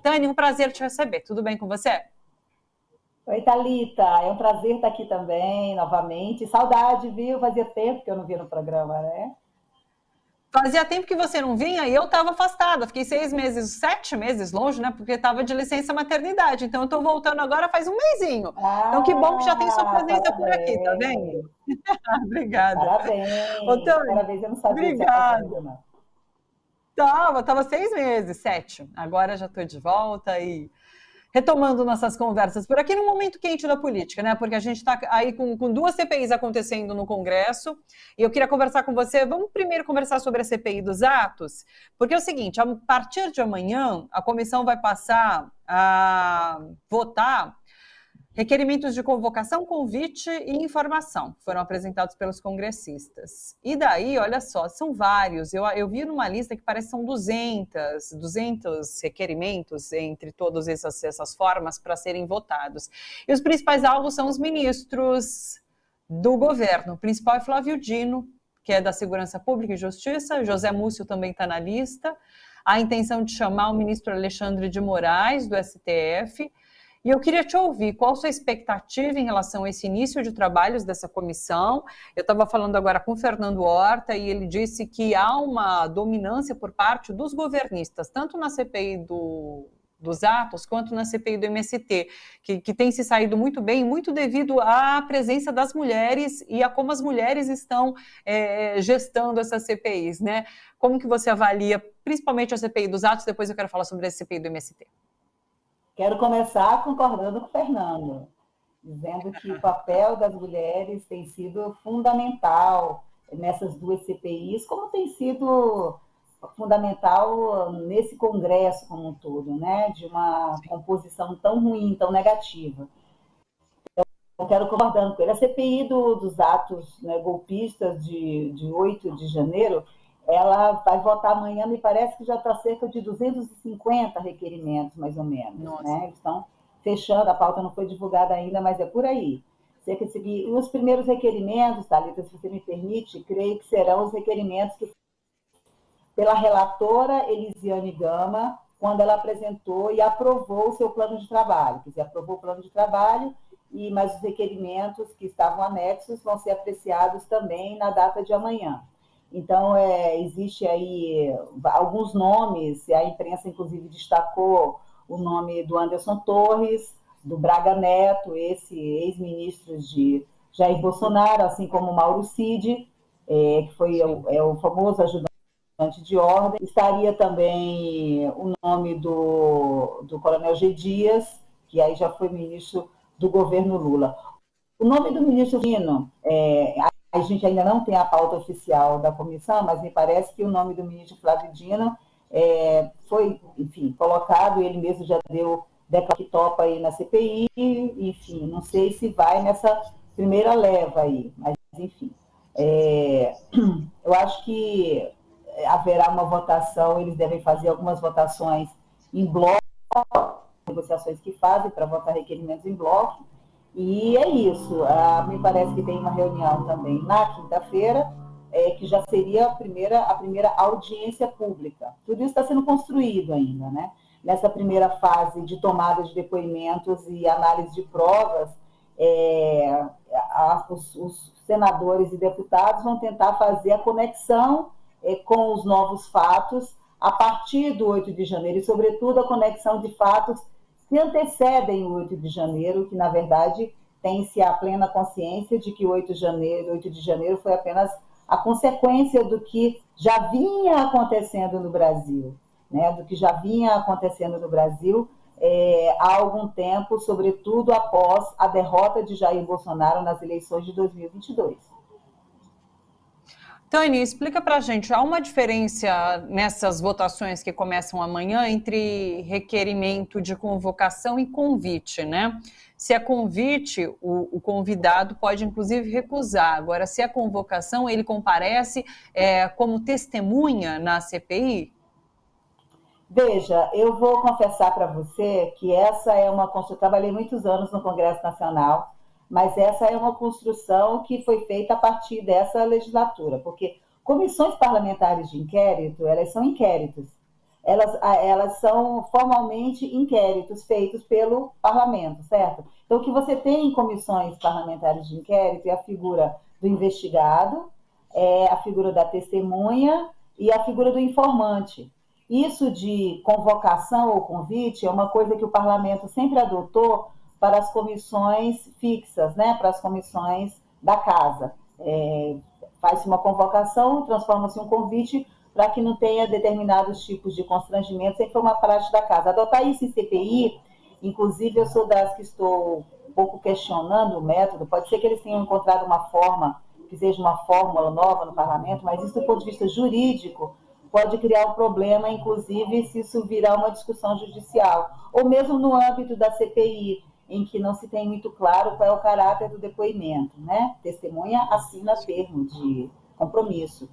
Tânia, um prazer te receber. Tudo bem com você? Oi, Thalita. É um prazer estar aqui também, novamente. Saudade, viu? Fazia tempo que eu não via no programa, né? Fazia tempo que você não vinha e eu estava afastada. Fiquei 6 meses, 7 meses longe, né? Porque estava de licença maternidade. Então, eu estou voltando agora faz um mesinho. Então, que bom que já tem sua presença por aqui, tá Parabéns. vendo? Obrigada. Ô, Parabéns. Tânia, Parabéns, eu não sabia que tinha passado obrigada. ainda, não. Tava 6 meses, 7. Agora já estou de volta e retomando nossas conversas por aqui no momento quente da política, né? Porque a gente está aí com 2 CPIs acontecendo no Congresso e eu queria conversar com você. Vamos primeiro conversar sobre a CPI dos atos, porque é o seguinte: a partir de amanhã a comissão vai passar a votar requerimentos de convocação, convite e informação foram apresentados pelos congressistas. E daí, olha só, são vários. Eu vi numa lista que parece que são 200 requerimentos entre todas essas formas para serem votados. E os principais alvos são os ministros do governo. O principal é Flávio Dino, que é da Segurança Pública e Justiça. José Múcio também está na lista. A intenção de chamar o ministro Alexandre de Moraes, do STF. E eu queria te ouvir, qual a sua expectativa em relação a esse início de trabalhos dessa comissão? Eu estava falando agora com o Fernando Horta e ele disse que há uma dominância por parte dos governistas, tanto na CPI dos atos, quanto na CPI do MST, que tem se saído muito bem, muito devido à presença das mulheres e a como as mulheres estão gestando essas CPIs, né? Como que você avalia, principalmente a CPI dos atos, depois eu quero falar sobre a CPI do MST. Quero começar concordando com o Fernando, dizendo que o papel das mulheres tem sido fundamental nessas 2 CPIs, como tem sido fundamental nesse Congresso como um todo, né? De uma composição tão ruim, tão negativa. Eu quero concordando com ele. A CPI dos atos, né, golpistas de 8 de janeiro, ela vai votar amanhã, me parece que já está cerca de 250 requerimentos, mais ou menos. Né? Estão fechando, a pauta não foi divulgada ainda, mas é por aí. E os primeiros requerimentos, Thalita, se você me permite, creio que serão os requerimentos que pela relatora Elisiane Gama, quando ela apresentou e aprovou o seu plano de trabalho. Quer dizer, aprovou o plano de trabalho, mas os requerimentos que estavam anexos vão ser apreciados também na data de amanhã. Então, existe aí alguns nomes, a imprensa, inclusive, destacou o nome do Anderson Torres, do Braga Neto, esse ex-ministro de Jair Bolsonaro, assim como o Mauro Cid, que foi o famoso ajudante de ordem. Estaria também o nome do Coronel G. Dias, que aí já foi ministro do governo Lula. O nome do ministro Dino, a gente ainda não tem a pauta oficial da comissão, mas me parece que o nome do ministro Flávio Dino foi, enfim, colocado, ele mesmo já deu declaração que topa aí na CPI, enfim, não sei se vai nessa primeira leva aí, mas enfim. Eu acho que haverá uma votação, eles devem fazer algumas votações em bloco, negociações que fazem para votar requerimentos em bloco, e é isso. Me parece que tem uma reunião também na quinta-feira, que já seria a primeira audiência pública. Tudo isso está sendo construído ainda, né? Nessa primeira fase de tomada de depoimentos e análise de provas, os senadores e deputados vão tentar fazer a conexão com os novos fatos a partir do 8 de janeiro, e, sobretudo, a conexão de fatos que antecedem o 8 de janeiro, que, na verdade, tem-se a plena consciência de que o 8 de janeiro foi apenas a consequência do que já vinha acontecendo no Brasil, né? Do que já vinha acontecendo no Brasil há algum tempo, sobretudo após a derrota de Jair Bolsonaro nas eleições de 2022. Tânia, explica para a gente, há uma diferença nessas votações que começam amanhã entre requerimento de convocação e convite, né? Se é convite, o convidado pode, inclusive, recusar. Agora, se é convocação, ele comparece como testemunha na CPI? Veja, eu vou confessar para você que essa é uma construção. Eu trabalhei muitos anos no Congresso Nacional, mas essa é uma construção que foi feita a partir dessa legislatura, porque comissões parlamentares de inquérito, elas são inquéritos. elas são formalmente inquéritos feitos pelo parlamento, certo? Então, o que você tem em comissões parlamentares de inquérito é a figura do investigado, a figura da testemunha e a figura do informante. Isso de convocação ou convite é uma coisa que o parlamento sempre adotou para as comissões fixas, né? Para as comissões da casa. Faz-se uma convocação, transforma-se em um convite para que não tenha determinados tipos de constrangimento, sempre foi uma prática da casa. Adotar isso em CPI, inclusive eu sou das que estou um pouco questionando o método, pode ser que eles tenham encontrado uma forma, que seja uma fórmula nova no parlamento, mas isso do ponto de vista jurídico pode criar um problema, inclusive se isso virar uma discussão judicial, ou mesmo no âmbito da CPI, em que não se tem muito claro qual é o caráter do depoimento, né? Testemunha assina termo de compromisso.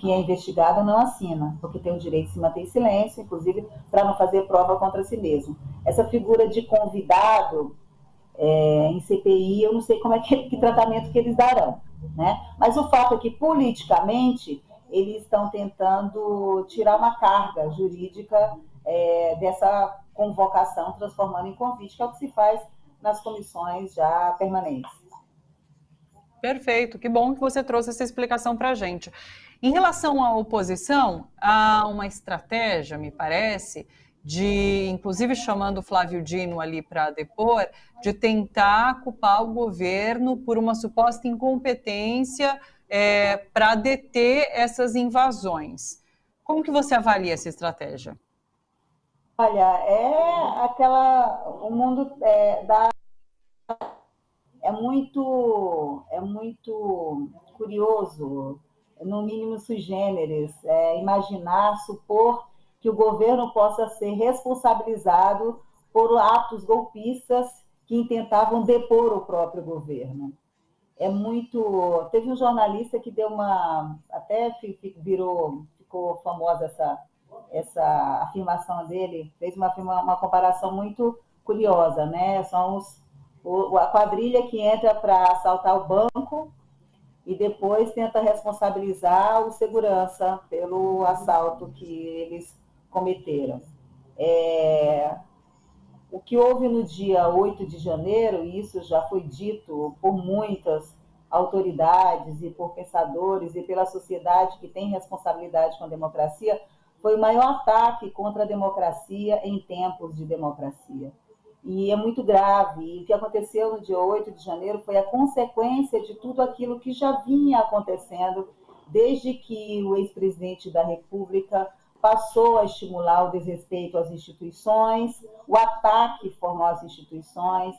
Quem é investigado não assina, porque tem o direito de se manter em silêncio, inclusive para não fazer prova contra si mesmo. Essa figura de convidado em CPI, eu não sei como é que tratamento que eles darão, né? Mas o fato é que, politicamente, eles estão tentando tirar uma carga jurídica dessa convocação, transformando em convite, que é o que se faz nas comissões já permanentes. Perfeito, que bom que você trouxe essa explicação para a gente. Em relação à oposição, há uma estratégia, me parece, de, inclusive chamando o Flávio Dino ali para depor, de tentar culpar o governo por uma suposta incompetência para deter essas invasões. Como que você avalia essa estratégia? Olha, o mundo é muito curioso, no mínimo sui generis, imaginar, supor que o governo possa ser responsabilizado por atos golpistas que intentavam depor o próprio governo. Teve um jornalista que deu até ficou famosa essa afirmação dele, fez uma comparação muito curiosa, né? São a quadrilha que entra para assaltar o banco e depois tenta responsabilizar o segurança pelo assalto que eles cometeram. O que houve no dia 8 de janeiro, e isso já foi dito por muitas autoridades e por pensadores e pela sociedade que tem responsabilidade com a democracia, foi o maior ataque contra a democracia em tempos de democracia. E é muito grave. E o que aconteceu no dia 8 de janeiro foi a consequência de tudo aquilo que já vinha acontecendo desde que o ex-presidente da República passou a estimular o desrespeito às instituições, o ataque formal às instituições,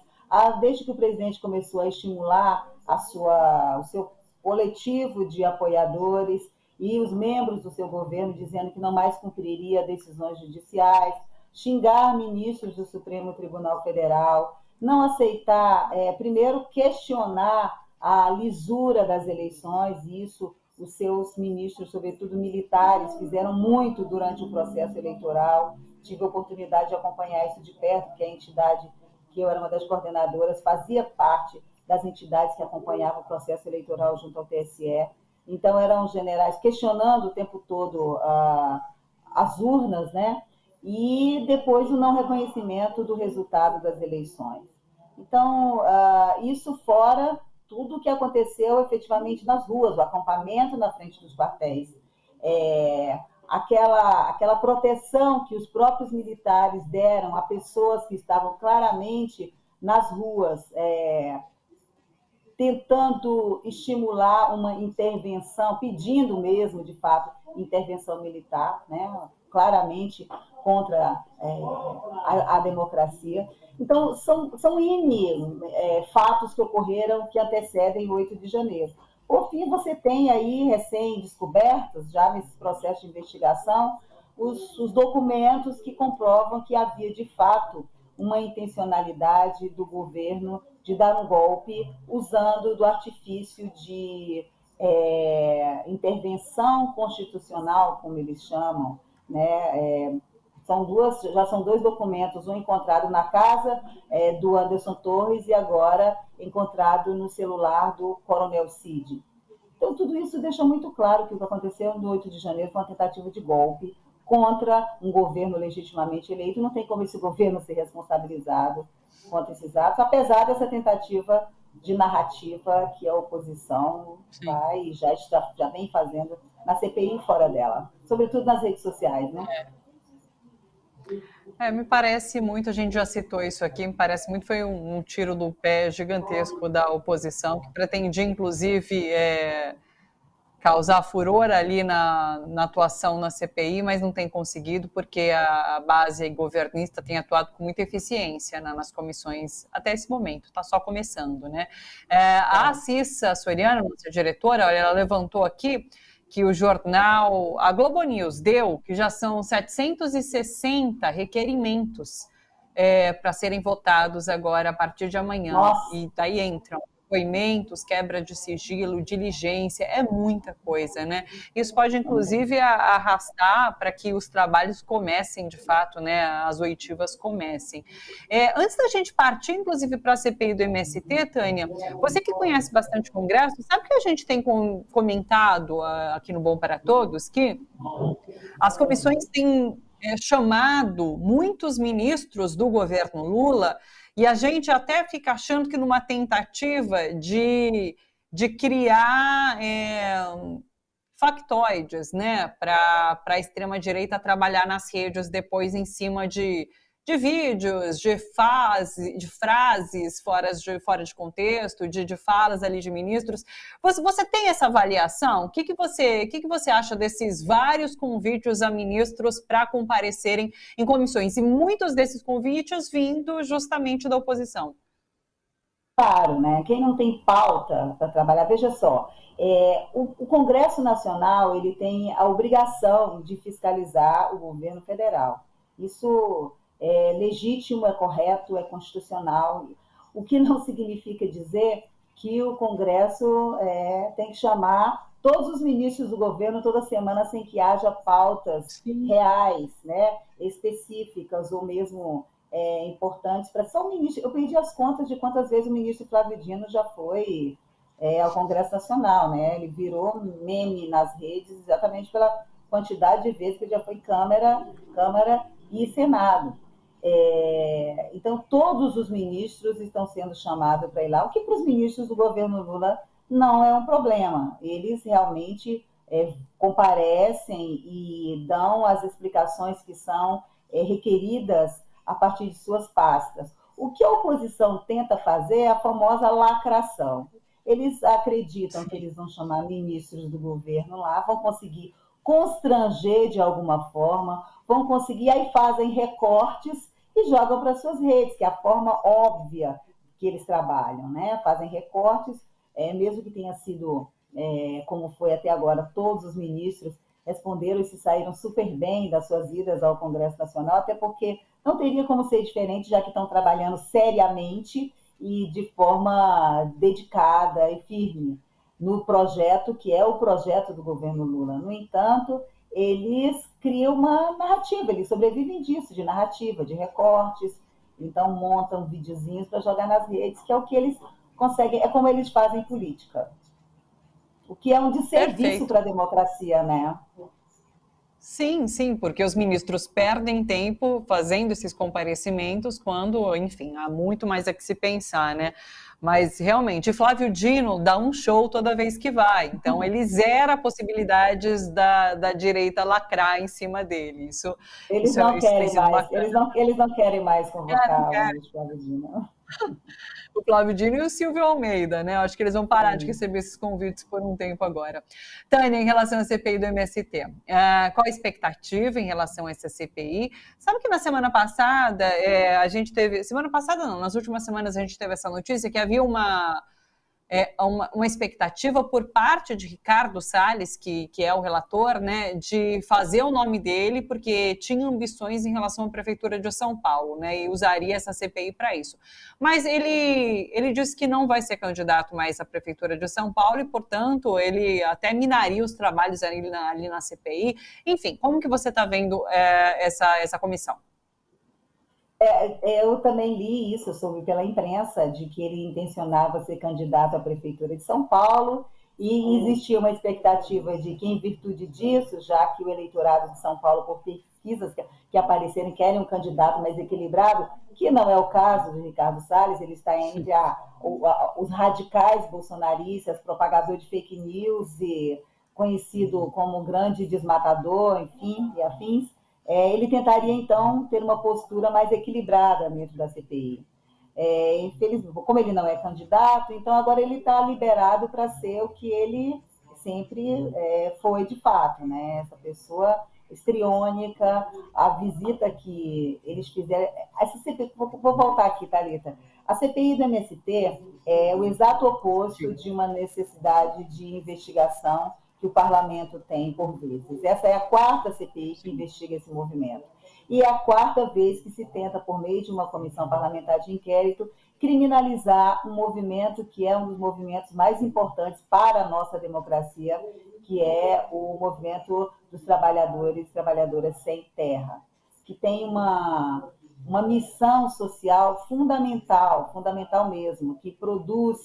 desde que o presidente começou a estimular o seu coletivo de apoiadores e os membros do seu governo dizendo que não mais cumpriria decisões judiciais, xingar ministros do Supremo Tribunal Federal, não aceitar, primeiro questionar a lisura das eleições, e isso os seus ministros, sobretudo militares, fizeram muito durante o processo eleitoral. Tive a oportunidade de acompanhar isso de perto, porque a entidade que eu era uma das coordenadoras fazia parte das entidades que acompanhavam o processo eleitoral junto ao TSE. Então, eram generais questionando o tempo todo as urnas, né? E depois o não reconhecimento do resultado das eleições. Então, isso fora tudo o que aconteceu efetivamente nas ruas, o acampamento na frente dos quartéis, aquela proteção que os próprios militares deram a pessoas que estavam claramente nas ruas, tentando estimular uma intervenção, pedindo mesmo, de fato, intervenção militar, né? Claramente contra a democracia. Então, são N fatos que ocorreram que antecedem o 8 de janeiro. Por fim, você tem aí, recém-descobertos, já nesse processo de investigação, os documentos que comprovam que havia, de fato, uma intencionalidade do governo de dar um golpe usando do artifício de intervenção constitucional, como eles chamam, né? Já são dois documentos, um encontrado na casa do Anderson Torres e agora encontrado no celular do Coronel Cid. Então, tudo isso deixa muito claro que o que aconteceu no 8 de janeiro foi uma tentativa de golpe contra um governo legitimamente eleito. Não tem como esse governo ser responsabilizado contra esses atos, apesar dessa tentativa de narrativa que a oposição vai já vem fazendo na CPI e fora dela, sobretudo nas redes sociais, né? Me parece muito, a gente já citou isso aqui, me parece muito, foi um tiro do pé gigantesco da oposição, que pretendia, inclusive, causar furor ali na atuação na CPI, mas não tem conseguido, porque a base governista tem atuado com muita eficiência nas comissões até esse momento, está só começando, né? A Cissa Soriano, nossa diretora, olha, ela levantou aqui que o jornal, a Globo News, deu que já são 760 requerimentos para serem votados agora a partir de amanhã. Nossa. E daí entram depoimentos, quebra de sigilo, diligência, é muita coisa, né? Isso pode, inclusive, arrastar para que os trabalhos comecem, de fato, né? As oitivas comecem. Antes da gente partir, inclusive, para a CPI do MST, Tânia, você que conhece bastante o Congresso, sabe que a gente tem comentado aqui no Bom para Todos que as comissões têm chamado muitos ministros do governo Lula e a gente até fica achando que numa tentativa de criar factoides, né, para a extrema-direita trabalhar nas redes depois em cima de vídeos, de frases fora de contexto, de falas ali de ministros. Você tem essa avaliação? O que você acha desses vários convites a ministros para comparecerem em comissões? E muitos desses convites vindo justamente da oposição. Claro, né? Quem não tem pauta para trabalhar, veja só, o Congresso Nacional ele tem a obrigação de fiscalizar o governo federal. Isso é legítimo, é correto, é constitucional, o que não significa dizer que o Congresso tem que chamar todos os ministros do governo toda semana sem que haja pautas reais, né, específicas ou mesmo importantes para só o ministro. Eu perdi as contas de quantas vezes o ministro Flávio Dino já foi ao Congresso Nacional, né? Ele virou meme nas redes exatamente pela quantidade de vezes que ele já foi Câmara e Senado. Então, todos os ministros estão sendo chamados para ir lá, o que para os ministros do governo Lula não é um problema. Eles realmente comparecem e dão as explicações que são requeridas a partir de suas pastas. O que a oposição tenta fazer é a famosa lacração. Eles acreditam que eles vão chamar ministros do governo lá, vão conseguir constranger de alguma forma, vão conseguir, aí fazem recortes e jogam para suas redes, que é a forma óbvia que eles trabalham, né? Fazem recortes, mesmo que tenha sido, como foi até agora, todos os ministros responderam e se saíram super bem das suas idas ao Congresso Nacional, até porque não teria como ser diferente, já que estão trabalhando seriamente e de forma dedicada e firme no projeto, que é o projeto do governo Lula. No entanto, eles criam uma narrativa, eles sobrevivem disso, de narrativa, de recortes, então montam videozinhos para jogar nas redes, que é o que eles conseguem, é como eles fazem política. O que é um desserviço para a democracia, né? Sim, sim, porque os ministros perdem tempo fazendo esses comparecimentos quando, enfim, há muito mais a que se pensar, né? Mas, realmente, Flávio Dino dá um show toda vez que vai, então ele zera possibilidades da direita lacrar em cima dele. Eles não querem mais, eles não querem mais convocar o Flávio Dino. O Flávio Dino e o Silvio Almeida, né? Acho que eles vão parar de receber esses convites por um tempo agora. Tânia, em relação à CPI do MST, qual a expectativa em relação a essa CPI? Sabe que na semana passada, a gente teve... Semana passada não, nas últimas semanas a gente teve essa notícia que havia uma expectativa por parte de Ricardo Salles, que é o relator, né, de fazer o nome dele, porque tinha ambições em relação à Prefeitura de São Paulo, né, e usaria essa CPI para isso. Mas ele disse que não vai ser candidato mais à Prefeitura de São Paulo e, portanto, ele até minaria os trabalhos ali na CPI. Enfim, como que você está vendo essa comissão? Eu também li isso, soube pela imprensa, de que ele intencionava ser candidato à Prefeitura de São Paulo E existia uma expectativa de que, em virtude disso, já que o eleitorado de São Paulo, por pesquisas que apareceram, querem um candidato mais equilibrado, que não é o caso do Ricardo Salles, ele está entre os radicais bolsonaristas, propagador de fake news e conhecido como um grande desmatador, enfim, e afins. Ele tentaria, então, ter uma postura mais equilibrada dentro da CPI. Infelizmente, como ele não é candidato, então agora ele está liberado para ser o que ele sempre foi de fato, né? Essa pessoa histriônica, a visita que eles fizeram. Essa CPI, vou voltar aqui, Thalita. A CPI do MST é o exato oposto de uma necessidade de investigação que o parlamento tem por vezes. Essa é a quarta CPI que investiga esse movimento. E é a quarta vez que se tenta, por meio de uma comissão parlamentar de inquérito, criminalizar um movimento que é um dos movimentos mais importantes para a nossa democracia, que é o movimento dos trabalhadores e trabalhadoras sem terra, que tem uma missão social fundamental, fundamental mesmo, que produz,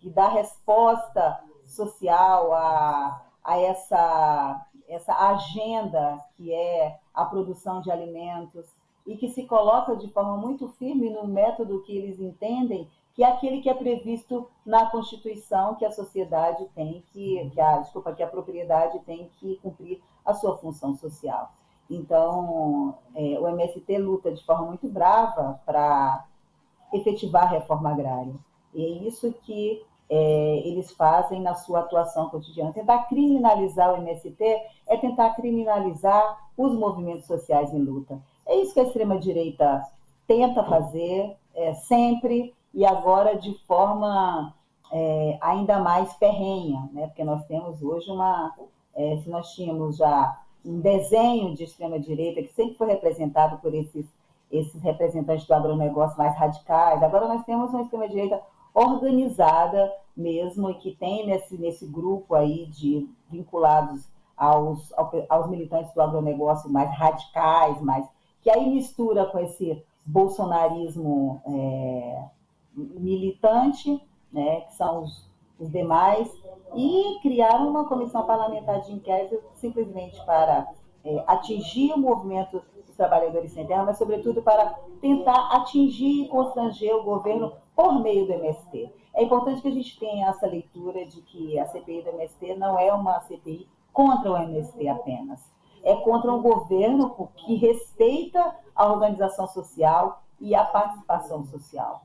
que dá resposta social a essa agenda que é a produção de alimentos e que se coloca de forma muito firme no método que eles entendem, que é aquele que é previsto na Constituição, que a sociedade tem que a propriedade tem que cumprir a sua função social. Então, o MST luta de forma muito brava para efetivar a reforma agrária. E é isso que eles fazem na sua atuação cotidiana. Tentar criminalizar o MST é tentar criminalizar os movimentos sociais em luta. É isso que a extrema-direita tenta fazer sempre, e agora de forma ainda mais ferrenha, né? Porque nós temos hoje se nós tínhamos já um desenho de extrema-direita que sempre foi representado por esses representantes do agronegócio mais radicais, agora nós temos uma extrema-direita organizada mesmo, e que tem nesse grupo aí de vinculados aos militantes do agronegócio mais radicais, que aí mistura com esse bolsonarismo militante, né, que são os demais, e criaram uma comissão parlamentar de inquérito simplesmente para atingir o movimento dos trabalhadores sem terra, mas sobretudo para tentar atingir e constranger o governo por meio do MST. É importante que a gente tenha essa leitura de que a CPI do MST não é uma CPI contra o MST apenas, é contra um governo que respeita a organização social e a participação social.